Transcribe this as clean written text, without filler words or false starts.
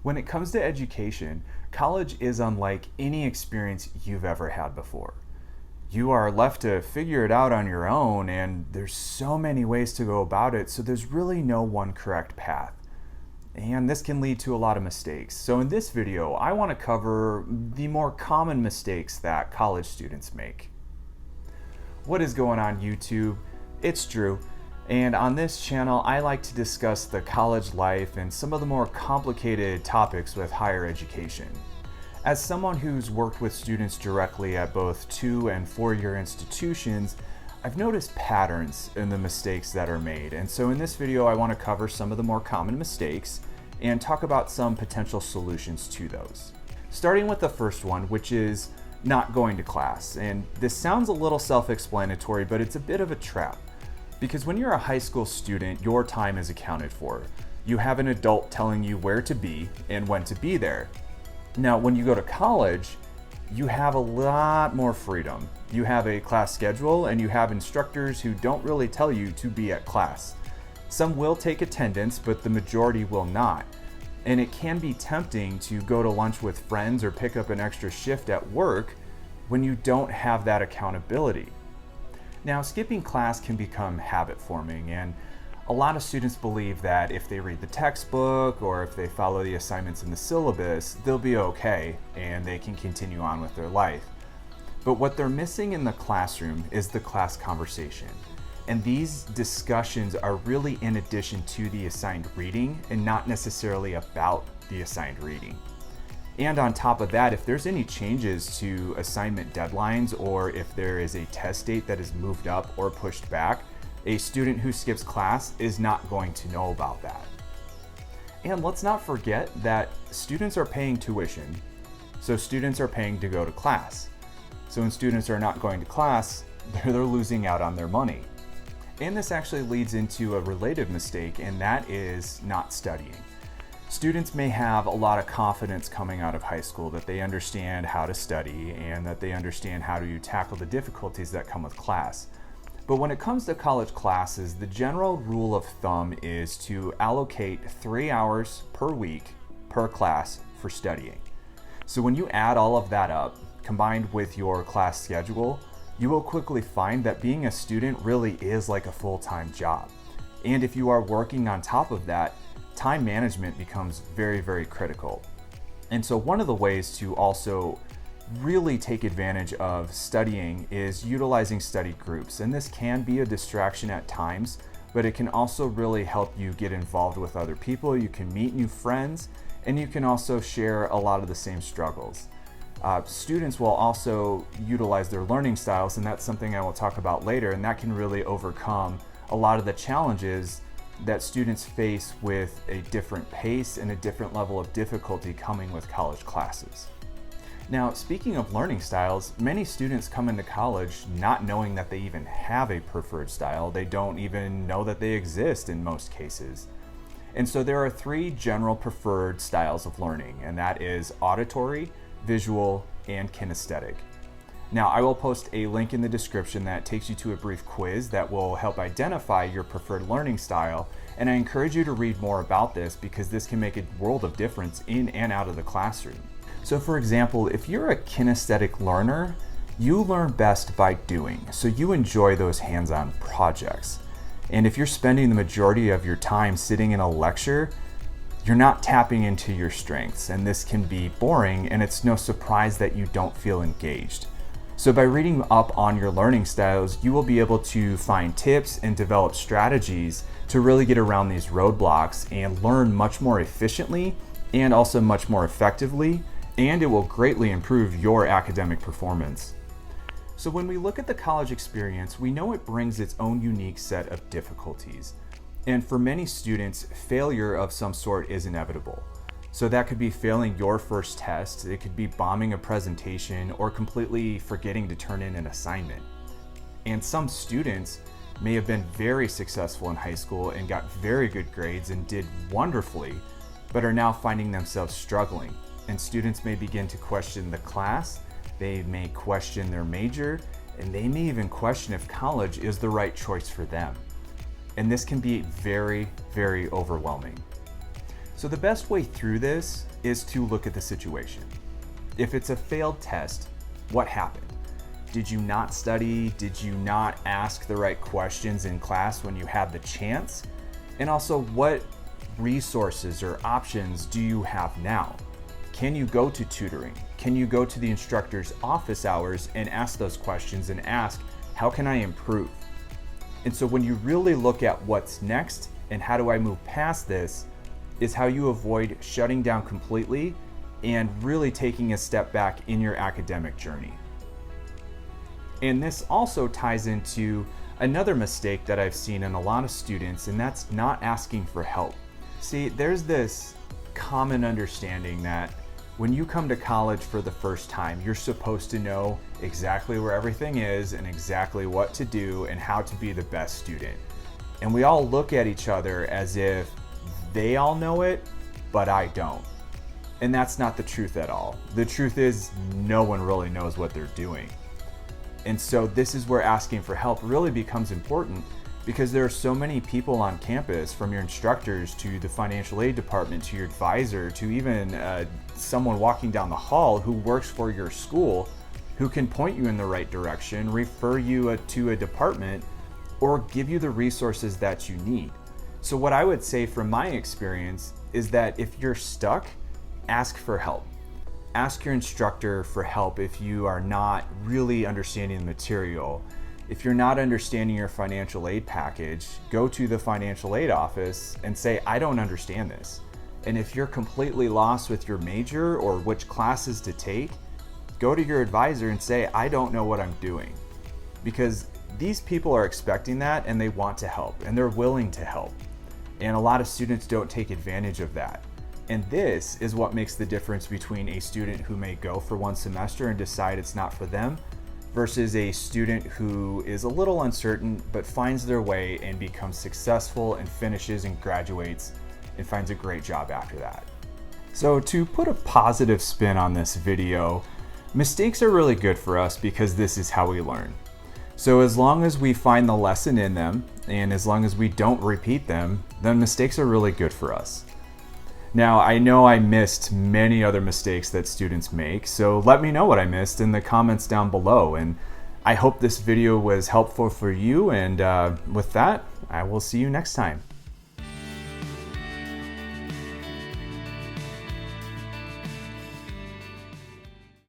When it comes to education, college is unlike any experience you've ever had before. You are left to figure it out on your own, and there's so many ways to go about it, so there's really no one correct path. And this can lead to a lot of mistakes. So in this video, I want to cover the more common mistakes that college students make. What is going on, YouTube? It's Drew. And on this channel, I like to discuss the college life and some of the more complicated topics with higher education. As someone who's worked with students directly at both 2- and 4-year institutions, I've noticed patterns in the mistakes that are made. And so in this video, I want to cover some of the more common mistakes and talk about some potential solutions to those. Starting with the first one, which is not going to class. And this sounds a little self-explanatory, but it's a bit of a trap. Because when you're a high school student, your time is accounted for. You have an adult telling you where to be and when to be there. Now, when you go to college, you have a lot more freedom. You have a class schedule and you have instructors who don't really tell you to be at class. Some will take attendance, but the majority will not. And it can be tempting to go to lunch with friends or pick up an extra shift at work when you don't have that accountability. Now, skipping class can become habit forming, and a lot of students believe that if they read the textbook or if they follow the assignments in the syllabus, they'll be okay and they can continue on with their life. But what they're missing in the classroom is the class conversation. And these discussions are really in addition to the assigned reading and not necessarily about the assigned reading. And on top of that, if there's any changes to assignment deadlines or if there is a test date that is moved up or pushed back, a student who skips class is not going to know about that. And let's not forget that students are paying tuition, so students are paying to go to class. So when students are not going to class, they're losing out on their money. And this actually leads into a related mistake, and that is not studying. Students may have a lot of confidence coming out of high school that they understand how to study and that they understand how to tackle the difficulties that come with class. But when it comes to college classes, the general rule of thumb is to allocate 3 hours per week per class for studying. So when you add all of that up, combined with your class schedule, you will quickly find that being a student really is like a full-time job. And if you are working on top of that, time management becomes very, very critical. And so one of the ways to also really take advantage of studying is utilizing study groups. And this can be a distraction at times, but it can also really help you get involved with other people. You can meet new friends, and you can also share a lot of the same struggles. Students will also utilize their learning styles, and that's something I will talk about later, and that can really overcome a lot of the challenges that students face with a different pace and a different level of difficulty coming with college classes. Now, speaking of learning styles, many students come into college not knowing that they even have a preferred style. They don't even know that they exist in most cases. And so there are 3 general preferred styles of learning, and that is auditory, visual, and kinesthetic. Now, I will post a link in the description that takes you to a brief quiz that will help identify your preferred learning style, and I encourage you to read more about this because this can make a world of difference in and out of the classroom. So for example, if you're a kinesthetic learner, you learn best by doing, so you enjoy those hands-on projects. And if you're spending the majority of your time sitting in a lecture, you're not tapping into your strengths, and this can be boring, and it's no surprise that you don't feel engaged. So by reading up on your learning styles, you will be able to find tips and develop strategies to really get around these roadblocks and learn much more efficiently and also much more effectively, and it will greatly improve your academic performance. So when we look at the college experience, we know it brings its own unique set of difficulties. And for many students, failure of some sort is inevitable. So that could be failing your first test, it could be bombing a presentation, or completely forgetting to turn in an assignment. And some students may have been very successful in high school and got very good grades and did wonderfully, but are now finding themselves struggling. And students may begin to question the class, they may question their major, and they may even question if college is the right choice for them. And this can be very, very overwhelming. So the best way through this is to look at the situation. If it's a failed test, what happened? Did you not study? Did you not ask the right questions in class when you had the chance? And also, what resources or options do you have now? Can you go to tutoring? Can you go to the instructor's office hours and ask those questions and ask, how can I improve? And so when you really look at what's next and how do I move past this, is how you avoid shutting down completely and really taking a step back in your academic journey. And this also ties into another mistake that I've seen in a lot of students, and that's not asking for help. See, there's this common understanding that when you come to college for the first time, you're supposed to know exactly where everything is and exactly what to do and how to be the best student. And we all look at each other as if they all know it, but I don't. And that's not the truth at all. The truth is, no one really knows what they're doing. And so this is where asking for help really becomes important, because there are so many people on campus, from your instructors to the financial aid department to your advisor to even someone walking down the hall who works for your school, who can point you in the right direction, refer you to a department, or give you the resources that you need. So what I would say from my experience is that if you're stuck, ask for help. Ask your instructor for help if you are not really understanding the material. If you're not understanding your financial aid package, go to the financial aid office and say, I don't understand this. And if you're completely lost with your major or which classes to take, go to your advisor and say, I don't know what I'm doing. Because these people are expecting that and they want to help and they're willing to help. And a lot of students don't take advantage of that. And this is what makes the difference between a student who may go for one semester and decide it's not for them versus a student who is a little uncertain but finds their way and becomes successful and finishes and graduates and finds a great job after that. So to put a positive spin on this video, mistakes are really good for us because this is how we learn. So as long as we find the lesson in them and as long as we don't repeat them, then mistakes are really good for us. Now, I know I missed many other mistakes that students make, so let me know what I missed in the comments down below. And I hope this video was helpful for you, and with that, I will see you next time.